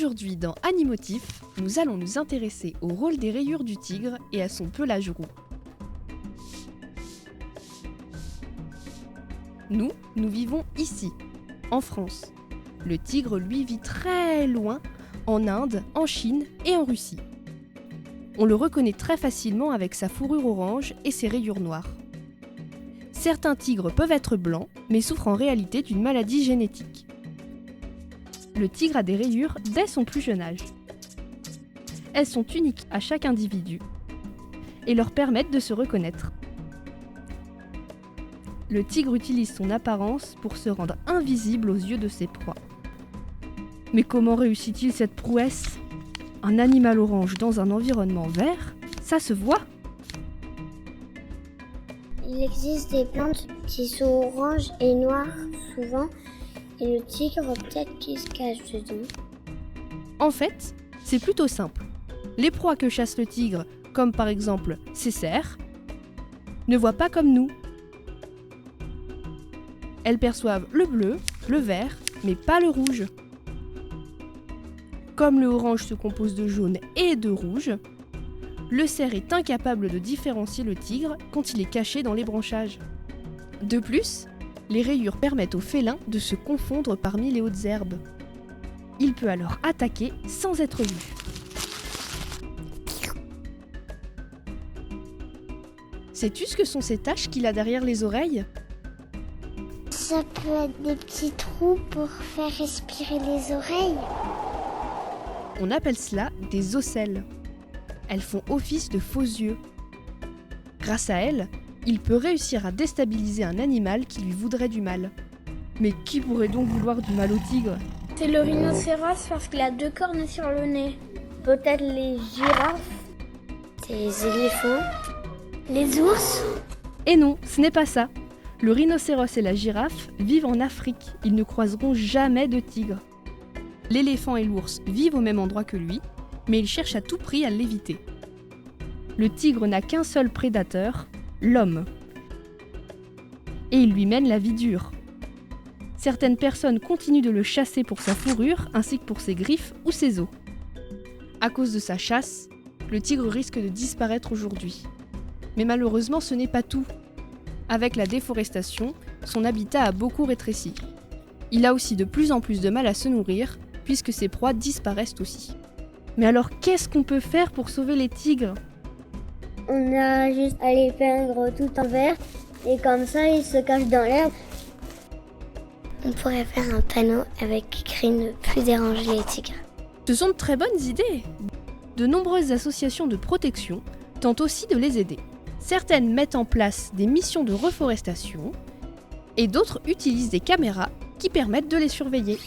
Aujourd'hui dans Animotif, nous allons nous intéresser au rôle des rayures du tigre et à son pelage roux. Nous vivons ici, en France. Le tigre, lui, vit très loin, en Inde, en Chine et en Russie. On le reconnaît très facilement avec sa fourrure orange et ses rayures noires. Certains tigres peuvent être blancs, mais souffrent en réalité d'une maladie génétique. Le tigre a des rayures dès son plus jeune âge. Elles sont uniques à chaque individu et leur permettent de se reconnaître. Le tigre utilise son apparence pour se rendre invisible aux yeux de ses proies. Mais comment réussit-il cette prouesse ? Un animal orange dans un environnement vert, ça se voit. Il existe des plantes qui sont oranges et noires souvent, et le tigre peut-être qu'il se cache dedans. En fait, c'est plutôt simple. Les proies que chasse le tigre, comme par exemple ses cerfs, ne voient pas comme nous. Elles perçoivent le bleu, le vert, mais pas le rouge. Comme le orange se compose de jaune et de rouge, le cerf est incapable de différencier le tigre quand il est caché dans les branchages. De plus, les rayures permettent au félin de se confondre parmi les hautes herbes. Il peut alors attaquer sans être vu. Sais-tu ce que sont ces taches qu'il a derrière les oreilles ? Ça peut être des petits trous pour faire respirer les oreilles. On appelle cela des ocelles. Elles font office de faux yeux. Grâce à elles, il peut réussir à déstabiliser un animal qui lui voudrait du mal. Mais qui pourrait donc vouloir du mal au tigre ? C'est le rhinocéros parce qu'il a 2 cornes sur le nez. Peut-être les girafes. C'est les éléphants. Les ours. Et non, ce n'est pas ça. Le rhinocéros et la girafe vivent en Afrique. Ils ne croiseront jamais de tigre. L'éléphant et l'ours vivent au même endroit que lui, mais ils cherchent à tout prix à l'éviter. Le tigre n'a qu'un seul prédateur, l'homme. Et il lui mène la vie dure. Certaines personnes continuent de le chasser pour sa fourrure, ainsi que pour ses griffes ou ses os. À cause de sa chasse, le tigre risque de disparaître aujourd'hui. Mais malheureusement, ce n'est pas tout. Avec la déforestation, son habitat a beaucoup rétréci. Il a aussi de plus en plus de mal à se nourrir, puisque ses proies disparaissent aussi. Mais alors, qu'est-ce qu'on peut faire pour sauver les tigres ? On a juste à les peindre tout en vert, et comme ça, ils se cachent dans l'herbe. On pourrait faire un panneau avec écrit « Ne plus déranger les tigres ». Ce sont de très bonnes idées. De nombreuses associations de protection tentent aussi de les aider. Certaines mettent en place des missions de reforestation, et d'autres utilisent des caméras qui permettent de les surveiller.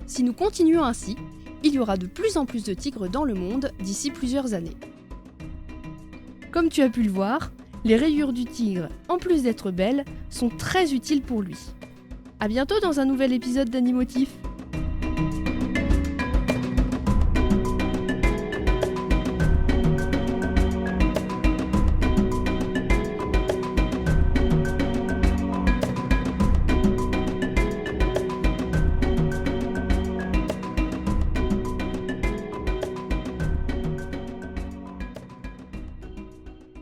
Si nous continuons ainsi, il y aura de plus en plus de tigres dans le monde d'ici plusieurs années. Comme tu as pu le voir, les rayures du tigre, en plus d'être belles, sont très utiles pour lui. À bientôt dans un nouvel épisode d'Animotif.